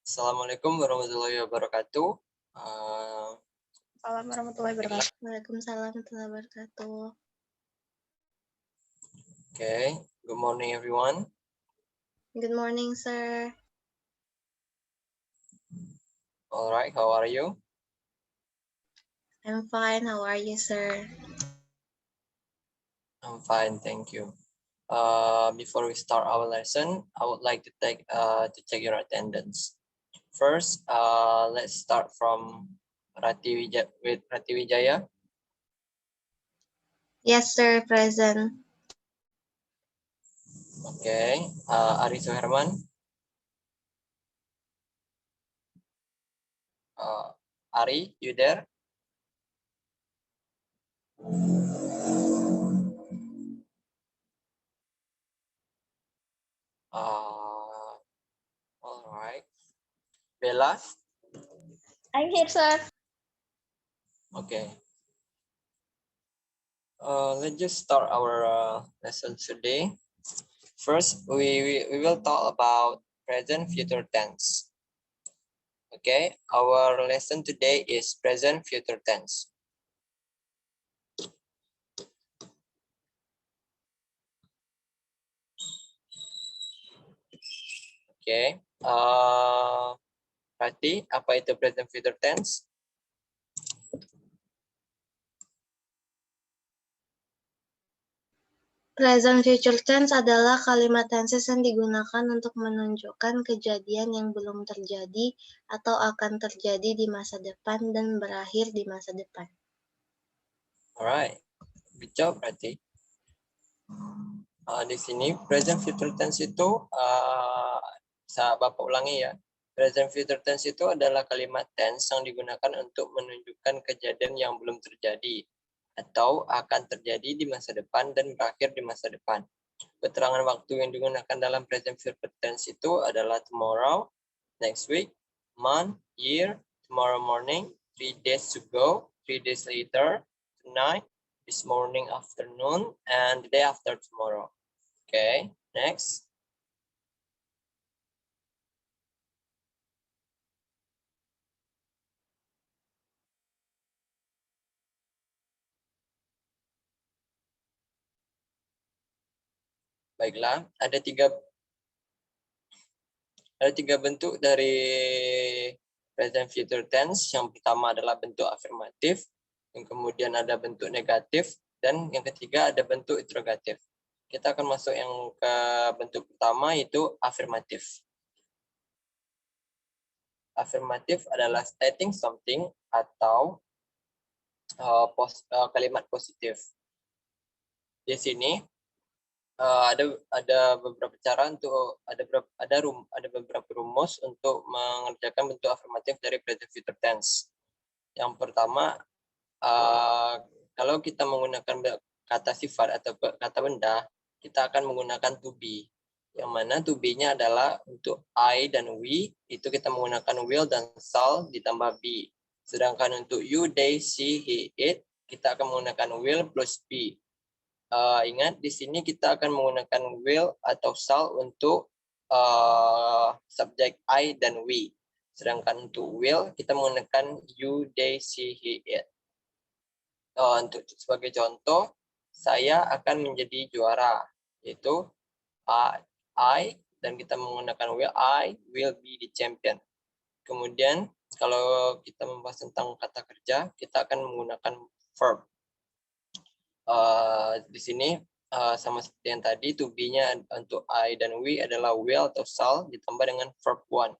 Assalamualaikum warahmatullahi wabarakatuh. Assalamualaikum warahmatullahi wabarakatuh. Waalaikumsalam warahmatullahi wabarakatuh. Okay, good morning everyone. Good morning, sir. All right, how are you? I'm fine. How are you, sir? I'm fine, thank you. Before we start our lesson, I would like to check your attendance. First, let's start from Rati Wijaya. Yes, sir. Present. Okay, Ari Suherman. Ari, you there? All right. Bella. I'm here, sir. Okay. Let's just start our lesson today. First, we will talk about present future tense. Okay, our lesson today is present future tense. Okay, berarti apa itu present future tense? Present future tense adalah kalimat tenses yang digunakan untuk menunjukkan kejadian yang belum terjadi atau akan terjadi di masa depan dan berakhir di masa depan. Alright, good job berarti. Di sini present future tense itu, Bapak ulangi ya. Present future tense itu adalah kalimat tense yang digunakan untuk menunjukkan kejadian yang belum terjadi atau akan terjadi di masa depan dan berakhir di masa depan. Keterangan waktu yang digunakan dalam present future tense itu adalah tomorrow, next week, month, year, tomorrow morning, 3 days to go, 3 days later, tonight, this morning, afternoon, and the day after tomorrow. Okay, next. Baiklah, ada tiga bentuk dari present future tense. Yang pertama adalah bentuk afirmatif, yang kemudian ada bentuk negatif, dan yang ketiga ada bentuk interrogatif. Kita akan masuk yang ke bentuk pertama, yaitu afirmatif. Afirmatif adalah stating something atau kalimat positif. Di sini ada beberapa cara untuk ada beberapa rumus untuk mengerjakan bentuk afirmatif dari present future tense. Yang pertama, kalau kita menggunakan kata sifat atau kata benda, kita akan menggunakan to be. Yang mana to be-nya adalah untuk I dan we, itu kita menggunakan will dan shall ditambah be. Sedangkan untuk you, they, she, he, it, kita akan menggunakan will plus be. Ingat, di sini kita akan menggunakan will atau shall untuk subjek I dan we. Sedangkan untuk will, kita menggunakan you, they, she, he, it. Untuk sebagai contoh, saya akan menjadi juara, yaitu I, dan kita menggunakan will, I will be the champion. Kemudian, kalau kita membahas tentang kata kerja, kita akan menggunakan verb. Di sini sama seperti yang tadi, to be-nya untuk I dan we adalah will atau shall ditambah dengan verb one.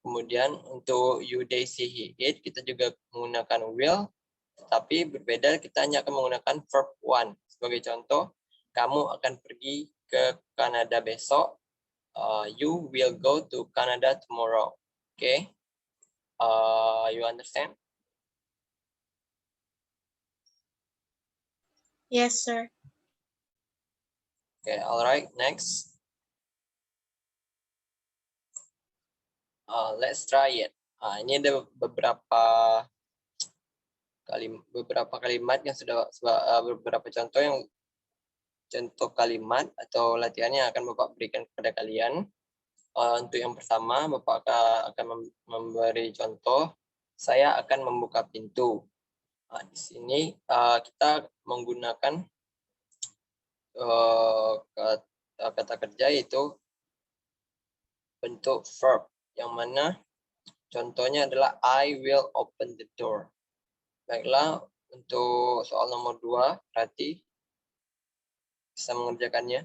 Kemudian untuk you, they, she, he, it, kita juga menggunakan will, tapi berbeda, kita hanya akan menggunakan verb one. Sebagai contoh, kamu akan pergi ke Kanada besok. You will go to Canada tomorrow. Okay? You understand? Yes, sir. Okay, all right. Next. Let's try it. Ini ada beberapa kalimat yang sudah beberapa contoh kalimat atau latihan yang akan Bapak berikan kepada kalian. Untuk yang pertama, Bapak akan memberi contoh. Saya akan membuka pintu. Di sini kita menggunakan kata kerja yaitu bentuk verb, yang mana contohnya adalah I will open the door. Baiklah, untuk soal nomor 2, Rati bisa mengerjakannya.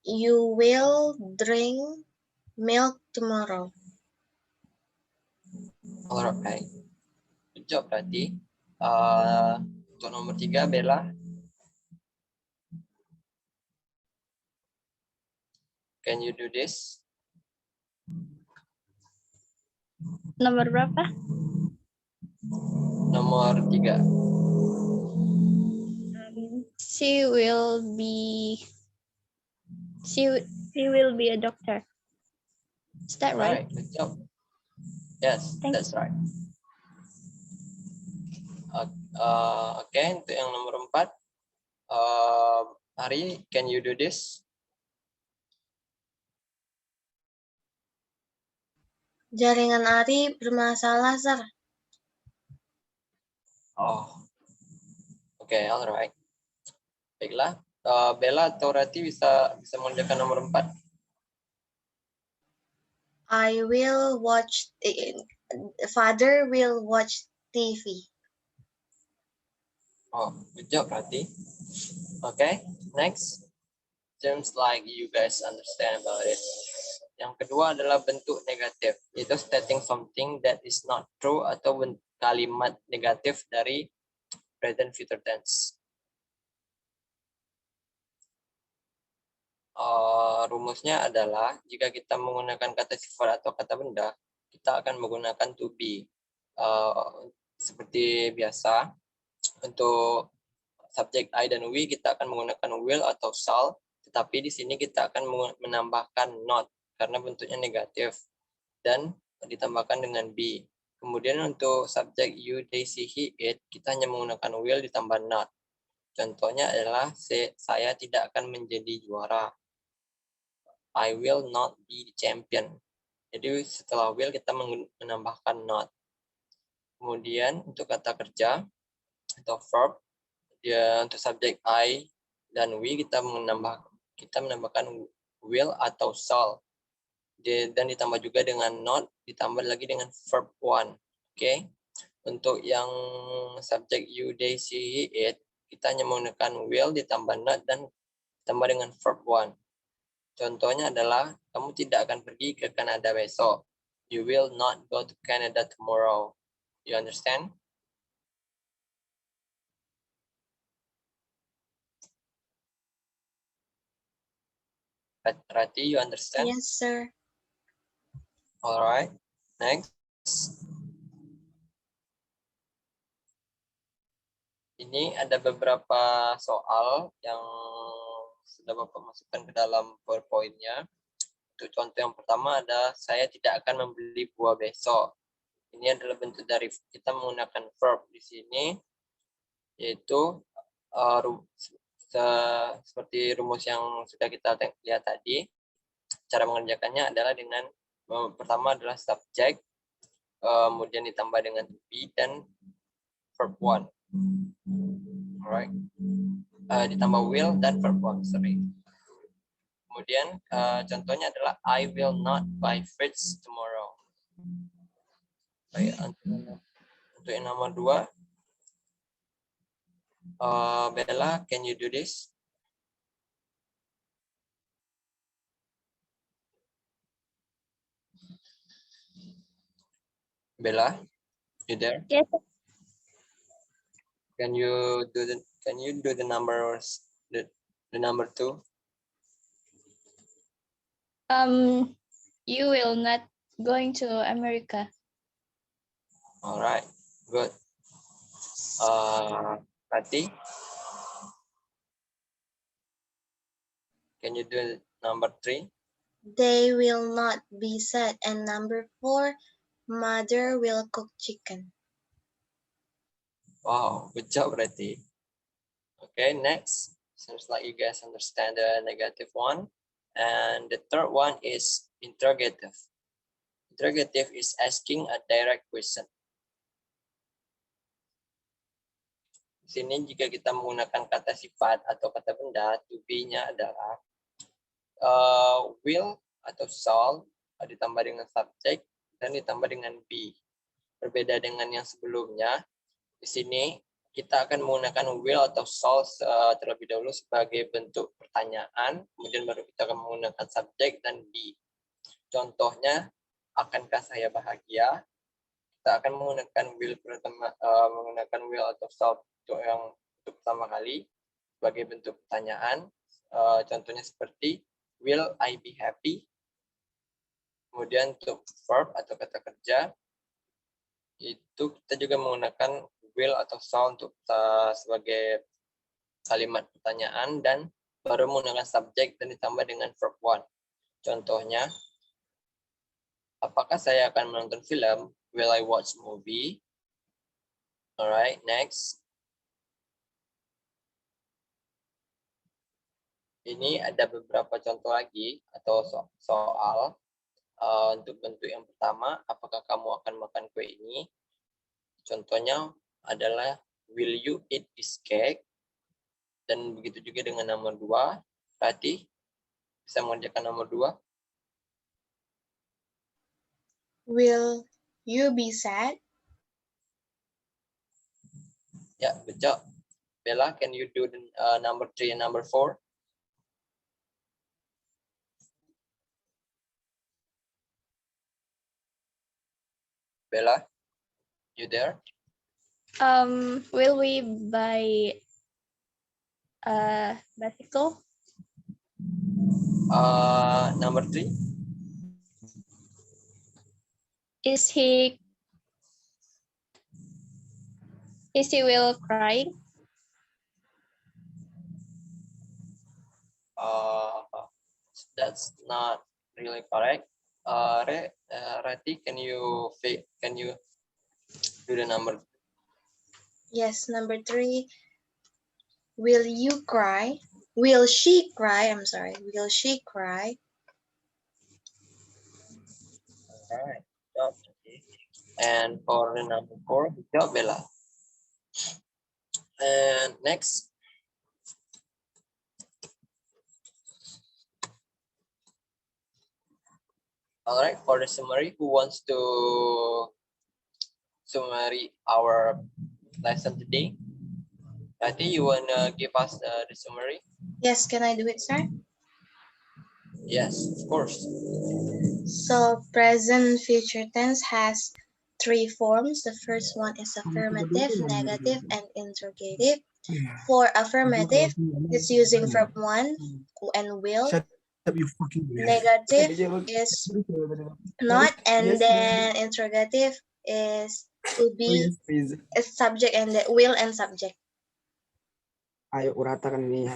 You will drink milk tomorrow. Alright, good job Rati. Untuk nomor 3, Bella. Can you do this? Nomor berapa? Nomor 3. She will be a doctor. Is that right? Alright, good job. Yes, that's right. Oke, untuk yang nomor 4, Ari, can you do this? Jaringan Ari bermasalah, Sir. Oh, oke, alright. Baiklah, Bella atau Rati bisa mengerjakan nomor 4. Father will watch TV. Oh, good job, Rati. Okay, next. Seems like you guys understand about it. Yang kedua adalah bentuk negatif, yaitu stating something that is not true atau kalimat negatif dari present future tense. Rumusnya adalah jika kita menggunakan kata sifat atau kata benda, kita akan menggunakan to be. Seperti biasa, untuk subjek I dan we kita akan menggunakan will atau shall, tetapi di sini kita akan menambahkan not karena bentuknya negatif dan ditambahkan dengan be. Kemudian untuk subjek you, they, she, he, it, kita hanya menggunakan will ditambah not. Contohnya adalah saya tidak akan menjadi juara. I will not be the champion. Jadi setelah will kita menambahkan not. Kemudian untuk kata kerja atau verb, untuk subjek I dan we kita menambahkan will atau shall. Dan ditambah juga dengan not, ditambah lagi dengan verb one. Oke. Untuk yang subjek you, they, she, he, it, kita hanya menggunakan will ditambah not dan ditambah dengan verb one. Contohnya adalah kamu tidak akan pergi ke Kanada besok. You will not go to Canada tomorrow. You understand? Rati, you understand? Yes, sir. All right. Next. Ini ada beberapa soal yang sudah Bapak masukkan ke dalam PowerPoint-nya. Untuk contoh yang pertama ada saya tidak akan membeli buah besok. Ini adalah bentuk dari kita menggunakan verb di sini, yaitu seperti rumus yang sudah kita lihat tadi. Cara mengerjakannya adalah dengan pertama adalah subjek, kemudian ditambah dengan to be dan verb one. Alright. Ditambah will dan verb one, sorry. Kemudian contohnya adalah I will not buy fruits tomorrow. Baik, untuk yang nomor 2, Bella, can you do this? Bella, you there? Yes. Can you do the numbers, the number 2? You will not going to America. All right, good. Rati, can you do number 3? They will not be sad. And number 4, Mother will cook chicken. Wow, good job, Rati. Okay, next. Seems like you guys understand the negative one. And the third one is interrogative. Interrogative is asking a direct question. Di sini jika kita menggunakan kata sifat atau kata benda, to be-nya adalah will atau shall ditambah dengan subjek dan ditambah dengan be. Berbeda dengan yang sebelumnya, di sini kita akan menggunakan will atau shall terlebih dahulu sebagai bentuk pertanyaan, kemudian baru kita akan menggunakan subjek dan be. Contohnya, akankah saya bahagia? Kita akan menggunakan will atau shall untuk pertama kali sebagai bentuk pertanyaan. Contohnya seperti will I be happy? Kemudian untuk verb atau kata kerja itu kita juga menggunakan will atau shall untuk sebagai kalimat pertanyaan dan baru menggunakan subjek dan ditambah dengan verb one. Contohnya, apakah saya akan menonton film? Will I watch movie? Alright, next. Ini ada beberapa contoh lagi atau soal untuk bentuk yang pertama, apakah kamu akan makan kue ini? Contohnya adalah will you eat this cake? Dan begitu juga dengan nomor 2. Berarti bisa mengerjakan nomor 2. Will you be sad? Ya, betul. Bella, can you do the number 3 and number 4? Bella, you there? Will we buy a bicycle? Number 3. Is he will crying? That's not really correct. Rati, can you do the number? Yes, number 3. Will you cry? Will she cry? I'm sorry. Will she cry? All right. And for the number 4, good job, Bella. And next. All right, for the summary, who wants to summary our lesson today? Rati, you want to give us the summary? Yes, can I do it, sir? Yes, of course. So present future tense has 3 forms. The first one is affirmative, negative, and interrogative. For affirmative, it's using verb 1 and will. Negative is not, and then interrogative is to be a subject and the will and subject. Ayo uratakan ini.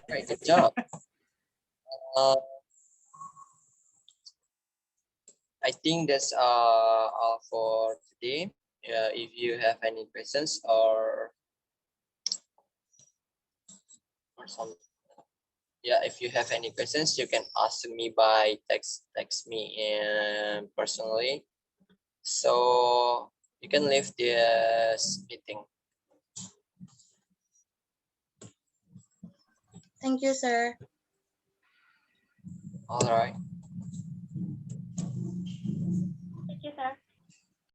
Right, good job. I think that's all for today. If you have any questions or some, if you have any questions, you can ask me by text me personally. So you can leave this meeting. Thank you, sir. All right.